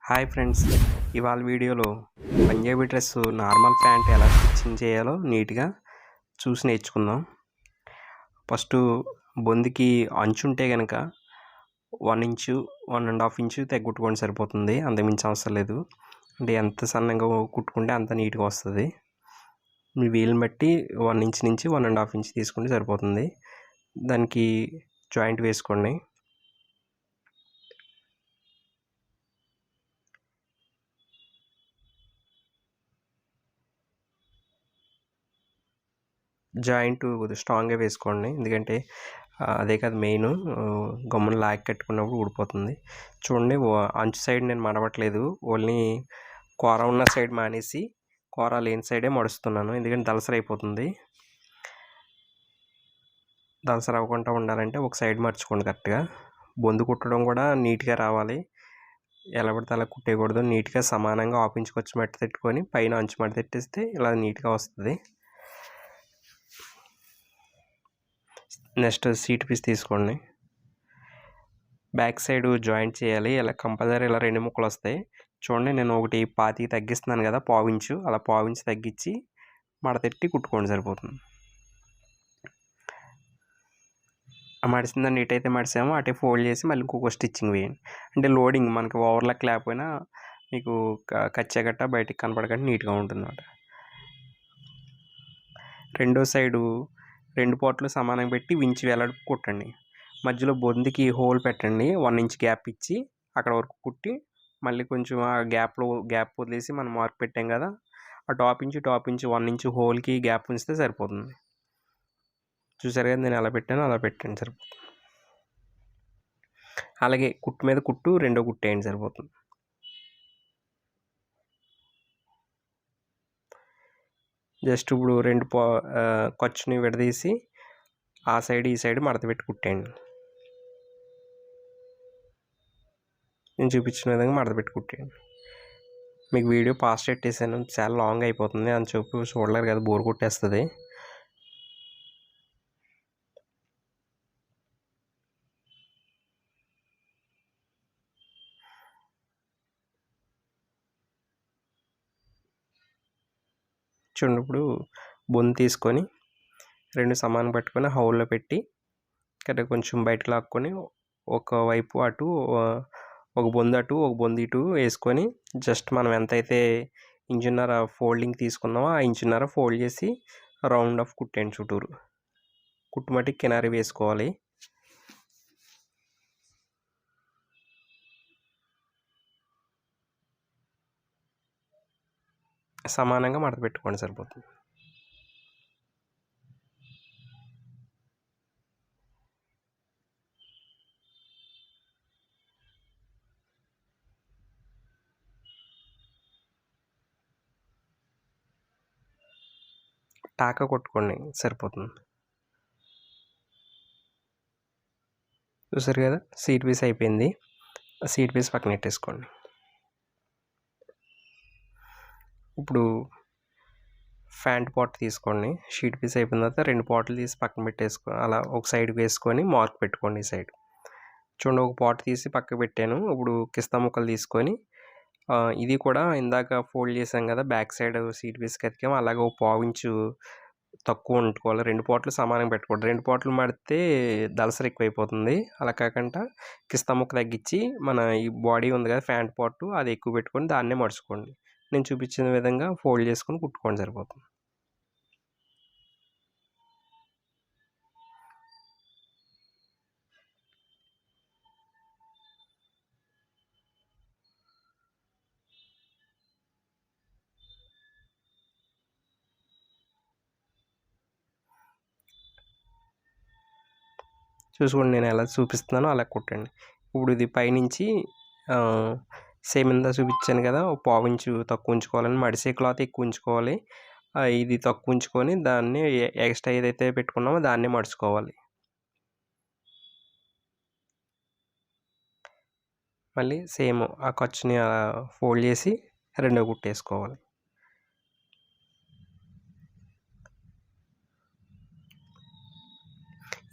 Hi friends, ఇవాళ వీడియోలో Punjabi dress normal pant ఎలా స్టిచ్చింగ్ చేయాలో నీట్గా చూసి నేర్చుకుందాం. ఫస్ట్ బొందికి అంచు ఉంటే కనుక 1 ఇంచు 1.5 ఇంచు తగ్గుట్టుకోండి, సరిపోతుంది. అంతకుమించి అవసరం లేదు. అంటే ఎంత సన్నగా కుట్టుకుంటే అంత నీట్గా వస్తుంది. మీ వీలుని బట్టి 1 ఇంచ్ నుంచి 1.5 ఇంచ్ తీసుకుంటే సరిపోతుంది. దానికి జాయింట్ వేసుకోండి. జాయింట్ కొద్దిగా స్ట్రాంగ్గా వేసుకోండి, ఎందుకంటే అదే కదా మెయిన్. గమ్మున లాగి కట్టుకున్నప్పుడు ఊడిపోతుంది. చూడండి, అంచు సైడ్ నేను మడవట్లేదు, ఓన్లీ కూర ఉన్న సైడ్ మానేసి కూర లేని సైడే మడుస్తున్నాను, ఎందుకంటే దలసర అయిపోతుంది. దలసర అవ్వకుండా ఉండాలంటే ఒక సైడ్ మర్చుకోండి కరెక్ట్గా. బొందు కుట్టడం కూడా నీట్గా రావాలి, ఎలా పడితే అలా కుట్టేయకూడదు. నీట్గా సమానంగా ఆపించుకొచ్చి మట్టి పెట్టుకొని పైన అంచు మట్టి పెట్టేస్తే ఇలా నీట్గా వస్తుంది. నెక్స్ట్ సీట్ పీస్ తీసుకోండి. బ్యాక్ సైడ్ జాయింట్ చేయాలి. ఇలా కంపల్సరీ ఇలా 2 ముక్కలు వస్తాయి. చూడండి, నేను ఒకటి 25 తగ్గిస్తున్నాను కదా, పావించు, అలా పావించు తగ్గించి మడతెట్టి కుట్టుకోండి, సరిపోతుంది. మడిసిందని ఎటైతే మడిసామో అటే ఫోల్డ్ చేసి మళ్ళీ ఇంకొక స్టిచ్చింగ్ వేయండి. అంటే లోడింగ్ మనకి ఓవర్లాక్ లేకపోయినా మీకు కచ్చగట్ట బయటికి కనపడకుండా నీట్గా ఉంటుంది అన్నమాట. రెండో సైడు 2 పోట్లు సమానంగా పెట్టి వించి వేలాడుపు కుట్టండి. మధ్యలో బొందికి హోల్ పెట్టండి, 1 ఇంచ్ గ్యాప్ ఇచ్చి అక్కడ వరకు కుట్టి మళ్ళీ కొంచెం ఆ గ్యాప్ వదిలేసి మనం మార్క్ పెట్టాం కదా, ఆ టాప్ ఇంచు 1 ఇంచు హోల్కి గ్యాప్ ఉంచితే సరిపోతుంది. చూసారు కదా, నేను ఎలా పెట్టాను అలా పెట్టండి, సరిపోతుంది. అలాగే కుట్టు మీద కుట్టు రెండో కుట్టేయండి, సరిపోతుంది. జస్ట్ ఇప్పుడు 2 ఖర్చుని విడదీసి ఆ సైడ్ ఈ సైడ్ మడత పెట్టి కుట్టేయండి. నేను చూపించిన విధంగా మడత పెట్టి కుట్టేయండి. మీకు వీడియో పాస్ట్ పెట్టేసాను, చాలా లాంగ్ అయిపోతుంది అని చెప్పి చూడలేరు కదా, బోర్ కొట్టేస్తుంది. చూడండి, ఇప్పుడు బొందు తీసుకొని 2 సమానం పట్టుకొని హౌల్లో పెట్టి ఇక్కడ కొంచెం బయటకు లాక్కొని ఒకవైపు అటు ఒక బొందు అటు ఒక బొందు ఇటు వేసుకొని జస్ట్ మనం ఎంతైతే ఇంచున్నర ఫోల్డింగ్ తీసుకున్నామో ఆ ఇంచున్నర ఫోల్డ్ చేసి రౌండ్ ఆఫ్ కుట్టండి. చుట్టూరు కుట్టుమట్టి కినారి వేసుకోవాలి. సమానంగా మడత పెట్టుకోండి, సరిపోతుంది. టాకా కొట్టుకోండి, సరిపోతుంది. చూసారు కదా, సీట్ పీస్ అయిపోయింది. సీట్ పీస్ పక్కన పెట్టేసుకోండి. ఇప్పుడు ప్యాంట్ పార్ట్ తీసుకోండి. షీట్ పీస్ అయిపోయిన తర్వాత 2 పార్ట్లు తీసి పక్కన పెట్టేసుకో, అలా ఒక సైడ్కి వేసుకొని మార్క్ పెట్టుకోండి. ఈ సైడ్ చూడండి, ఒక పార్ట్ తీసి పక్కకు పెట్టాను. ఇప్పుడు కిస్తా ముక్కలు తీసుకొని ఇది కూడా ఇందాక ఫోల్డ్ చేసాం కదా, బ్యాక్ సైడ్ సీట్ పీస్కి ఎతికాము, అలాగే ఒక పావించు తక్కువ ఉంటుకోవాలి. 2 పార్ట్లు సమానంగా పెట్టుకోండి. 2 పార్ట్లు మడితే దలసర ఎక్కువైపోతుంది. అలా కాకుండా కిస్తా ముక్క తగ్గించి మన ఈ బాడీ ఉంది కదా, ప్యాంట్ పార్ట్ అది ఎక్కువ పెట్టుకొని దాన్నే మడుచుకోండి. నేను చూపించిన విధంగా ఫోల్డ్ చేసుకొని కుట్టుకోండి, సరిపోతుంది. చూసుకోండి, నేను ఎలా చూపిస్తున్నానో అలా కుట్టండి. ఇప్పుడు ఇది పైనుంచి సేమ్ ఇందా చూపించాను కదా, పావించు తక్కువ ఉంచుకోవాలని, మడిసే క్లాత్ ఎక్కువ ఉంచుకోవాలి. ఇది తక్కువ ఉంచుకొని దాన్ని ఎక్స్ట్రా ఏదైతే పెట్టుకున్నామో దాన్ని మడుచుకోవాలి. మళ్ళీ సేమ్ ఆ ఖర్చుని ఫోల్డ్ చేసి రెండో కుట్టేసుకోవాలి.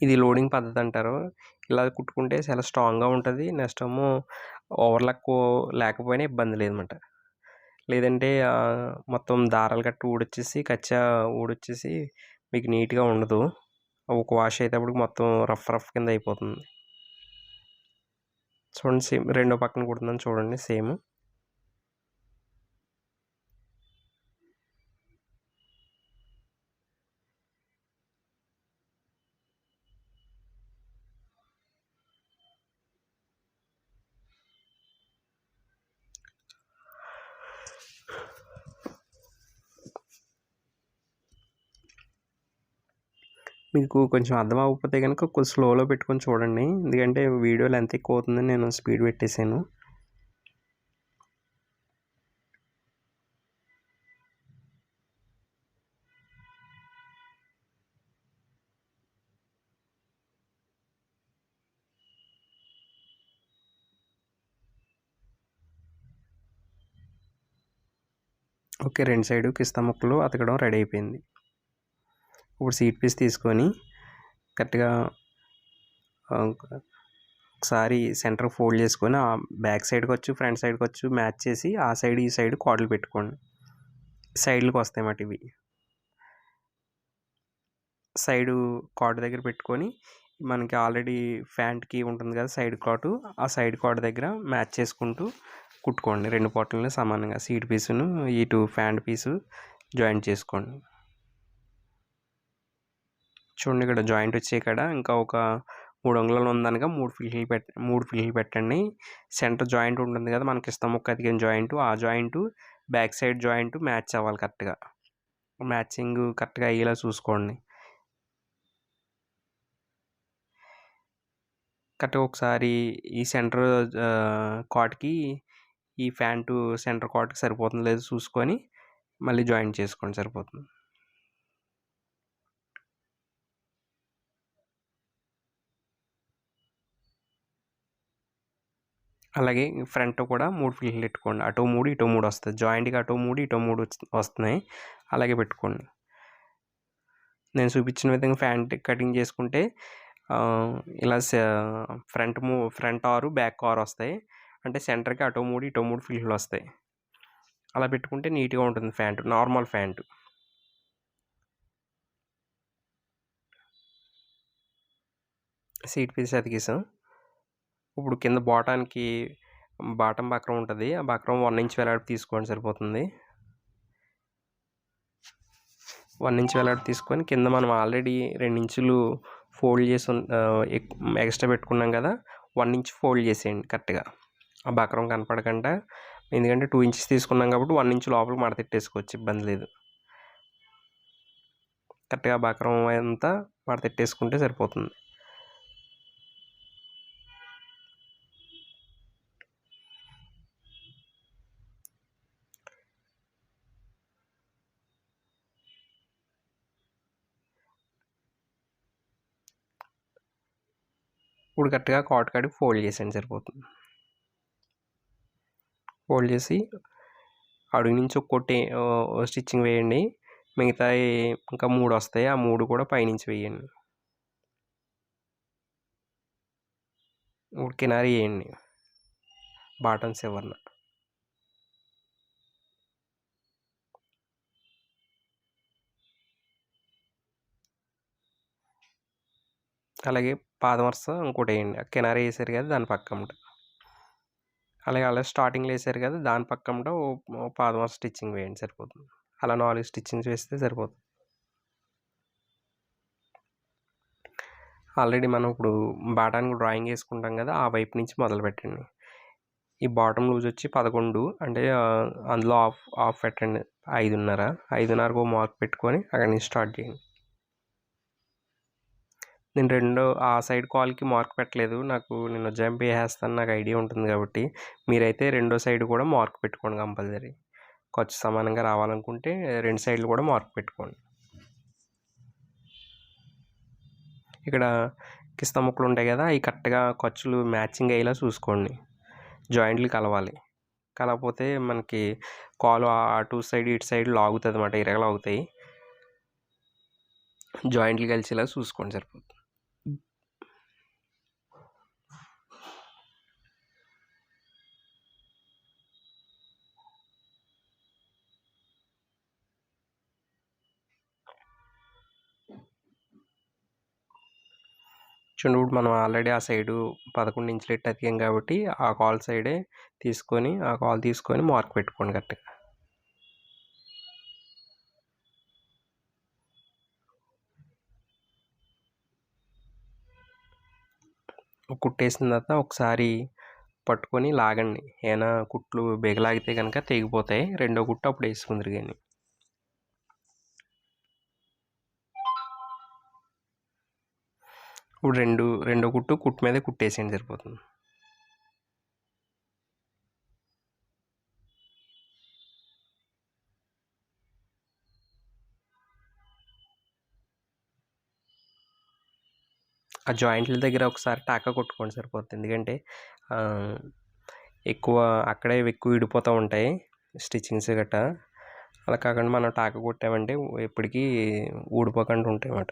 ఇది లోడింగ్ పద్ధతి అంటారు. ఇలా కుట్టుకుంటే చాలా స్ట్రాంగ్‌గా ఉంటది. నెక్స్ట్ ఏమో ఓవర్‌లాక్ లేకపోయినా ఇబ్బంది లేదన్నమాట. లేదంటే మొత్తం దారాలు గట్ట ఊడొచ్చేసి ఊడొచ్చేసి మీకు నీట్‌గా ఉండదు. ఒక వాష్ అయ్యేటప్పటికి మొత్తం రఫ్ కింద అయిపోతుంది. చూడండి సేమ్ రెండో పక్కన కుడుతున్నాను చూడండి సేమ్. మీకు కొంచెం అర్థం అవ్వకపోతే కనుక కొంచెం స్లోలో పెట్టుకొని చూడండి. ఎందుకంటే వీడియో లెంత్ ఎక్కువ అవుతుందని నేను స్పీడ్ పెట్టేశాను. ఓకే, రెండు సైడు కిస్తా ముక్కలు అతకడం రెడీ అయిపోయింది. ఇప్పుడు సీట్ పీస్ తీసుకొని కరెక్ట్గా ఒకసారి సెంటర్ ఫోల్డ్ చేసుకొని బ్యాక్ సైడ్కి వచ్చు ఫ్రంట్ సైడ్కి వచ్చు మ్యాచ్ చేసి ఆ సైడ్ ఈ సైడ్ కార్డులు పెట్టుకోండి. సైడ్లకు వస్తాయి అన్నమాట ఇవి. సైడు కార్డు దగ్గర పెట్టుకొని మనకి ఆల్రెడీ ప్యాంట్కి ఉంటుంది కదా సైడ్ కార్డు, ఆ సైడ్ కార్డు దగ్గర మ్యాచ్ చేసుకుంటూ కుట్టుకోండి. రెండు పార్ట్లని సమానంగా సీట్ పీసును ఇటు ప్యాంట్ పీసు జాయింట్ చేసుకోండి. చూడండి ఇక్కడ జాయింట్ వచ్చే కాడ ఇంకా ఒక 3 అంగుళాలు ఉందనగా 3 ఫిల్లు పెట్టండి. సెంటర్ జాయింట్ ఉంటుంది కదా మనకి ఇస్తా ముక్క అతికిన జాయింట్, ఆ joint back side joint match అవ్వాలి కరెక్ట్గా. మ్యాచింగ్ కరెక్ట్గా అయ్యేలా చూసుకోండి. కరెక్ట్గా ఒకసారి ఈ సెంటర్ కాట్కి ఈ ప్యాంటు సెంటర్ కాట్కి సరిపోతుందో లేదో చూసుకొని మళ్ళీ జాయింట్ చేసుకోండి సరిపోతుంది. అలాగే ఫ్రంట్ కూడా 3 ఫిల్లు పెట్టుకోండి. అటు 3 ఇటు 3 వస్తుంది. జాయింట్కి అటు 3 ఇటు 3 వస్తున్నాయి. అలాగే పెట్టుకోండి. నేను చూపించిన విధంగా ప్యాంట్ కటింగ్ చేసుకుంటే ఇలా ఫ్రంట్ ఆరు బ్యాక్ ఆరు వస్తాయి. అంటే సెంటర్కి అటు 3 ఇటు 3 ఫిల్లు వస్తాయి. అలా పెట్టుకుంటే నీట్గా ఉంటుంది pant, normal pant. Seat piece అతికేసాం. ఇప్పుడు కింద బాటం బక్రం ఉంటుంది. ఆ బక్రం 1 ఇంచ్ వెడల్పు తీసుకోండి సరిపోతుంది. 1 ఇంచ్ వెడల్పు తీసుకొని కింద మనం ఆల్రెడీ 2 ఇంచులు ఫోల్డ్ చేసి ఎక్స్ట్రా పెట్టుకున్నాం కదా, 1 ఇంచ్ ఫోల్డ్ చేసేయండి కరెక్ట్గా ఆ బక్రం కనపడకుండా. ఎందుకంటే 2 ఇంచెస్ తీసుకున్నాం కాబట్టి 1 ఇంచ్ లోపలికి మడతెట్టేసుకోవచ్చు, ఇబ్బంది లేదు. కరెక్ట్గా బక్రం అంతా మడతెట్టేసుకుంటే సరిపోతుంది. ఇప్పుడు కరెక్ట్గా కాట్ కాడికి ఫోల్డ్ చేసేయండి సరిపోతుంది. ఫోల్డ్ చేసి అడుగు నుంచి ఒక్కొక్కటి స్టిచ్చింగ్ వేయండి. మిగతాయి ఇంకా 3 వస్తాయి. ఆ 3 కూడా పైనుంచి వేయండి. ఇప్పుడు కినారీ వేయండి బాటమ్ చివరన. అలాగే పాదం వరుస ఇంకోటి వేయండి. కినారీ వేసారు కదా దాని పక్కన. అలాగే స్టార్టింగ్లో వేసారు కదా దాని పక్కన పాదం వరుస స్టిచ్చింగ్ వేయండి సరిపోతుంది. అలా 4 స్టిచ్చింగ్స్ వేస్తే సరిపోతుంది. ఆల్రెడీ మనం ఇప్పుడు బాటానికి డ్రాయింగ్ వేసుకుంటాం కదా, ఆ వైపు నుంచి మొదలు పెట్టండి. ఈ బాటమ్ లూజ్ వచ్చి 11, అంటే అందులో హాఫ్ పెట్టండి. 5.5కు మార్క్ పెట్టుకొని అక్కడి నుంచి స్టార్ట్ చేయండి. నేను ఆ సైడ్ కాల్కి మార్క్ పెట్టలేదు. నేను జంప్ వేసేస్తాను, నాకు ఐడియా ఉంటుంది కాబట్టి. మీరైతే రెండో సైడ్ కూడా మార్క్ పెట్టుకోండి కంపల్సరీ. ఖర్చు సమానంగా రావాలనుకుంటే 2 సైడ్లు కూడా మార్క్ పెట్టుకోండి. ఇక్కడ కిస్తా ముక్కలు ఉంటాయి కదా, అవి కరెక్ట్గా ఖర్చులు మ్యాచింగ్ అయ్యేలా చూసుకోండి. జాయింట్లు కలవాలి. కలకపోతే మనకి కాలు అటు సైడ్ ఇటు సైడ్ లాగుతుంది అన్నమాట, ఇరగలాగుతాయి. జాయింట్లు కలిసేలా చూసుకోండి సరిపోతుంది. చూడండి ఇప్పుడు మనం ఆల్రెడీ ఆ సైడు 11 ఇంచులు ఎట్టు అతికాం కాబట్టి ఆ కాల్ సైడే తీసుకొని మార్క్ పెట్టుకోండి కరెక్ట్గా. కుట్టేసిన తర్వాత ఒకసారి పట్టుకొని లాగండి. ఏమైనా కుట్లు బిగలాగితే కనుక తెగిపోతాయి. రెండో కుట్టు అప్పుడు వేసుకుందరు. కానీ ఇప్పుడు రెండో కుట్టు మీదే కుట్టేసేయండి సరిపోతుంది. ఆ జాయింట్ల దగ్గర ఒకసారి టాకా కొట్టుకోండి సరిపోతుంది. ఎందుకంటే అక్కడే ఎక్కువ విడిపోతూ ఉంటాయి స్టిచ్చింగ్స్ గట్టా. అలా కాకుండా మనం టాకా కొట్టామంటే ఎప్పటికీ ఊడిపోకుండా ఉంటాయి అన్నమాట.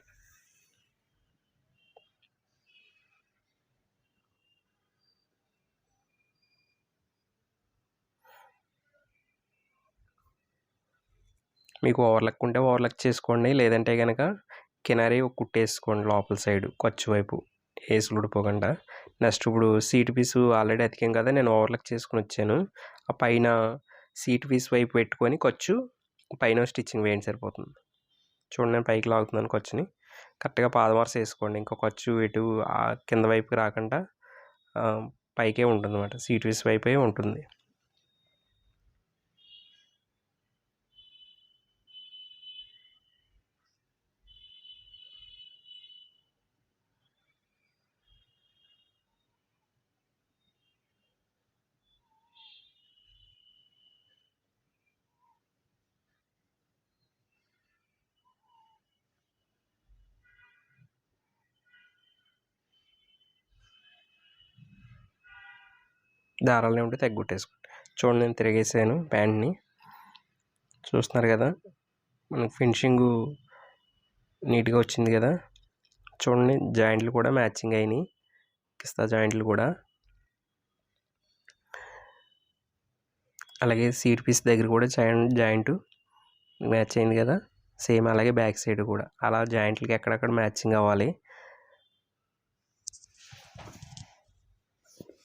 మీకు ఓవర్లక్ ఉంటే ఓవర్లక్ చేసుకోండి. లేదంటే కనుక కినారీ ఒక కుట్టేసుకోండి లోపల సైడ్ ఖర్చు వైపు వేసులు ఊడిపోకుండా. నెక్స్ట్ ఇప్పుడు సీట్ పీసు ఆల్రెడీ అతికాం కదా, నేను ఓవర్లక్ చేసుకుని వచ్చాను. ఆ పైన సీట్ పీస్ వైపు పెట్టుకొని ఖర్చు పైన స్టిచ్చింగ్ వేయండి సరిపోతుంది. చూడండి నేను పైకి లాగుతున్నాను ఖర్చుని. కరెక్ట్గా పాదమార్స్ వేసుకోండి. ఇంకో ఖర్చు ఎటు కింద వైపుకి రాకుండా పైకే ఉంటుంది అన్నమాట. సీట్ పీస్ వైపే ఉంటుంది. దారాలు ఉంటే తగ్గొట్టేసుకోండి. చూడండి నేను తిరిగేసాను ప్యాంట్ని. చూస్తున్నారు కదా, మనకు ఫినిషింగు నీట్గా వచ్చింది కదా. చూడండి జాయింట్లు కూడా మ్యాచింగ్ అయినాయి. కిస్తా జాయింట్లు కూడా. అలాగే సీట్ పీస్ దగ్గర కూడా జాయింట్ మ్యాచ్ అయింది కదా. సేమ్ అలాగే బ్యాక్ సైడ్ కూడా అలా జాయింట్లకి ఎక్కడెక్కడ మ్యాచింగ్ అవ్వాలి.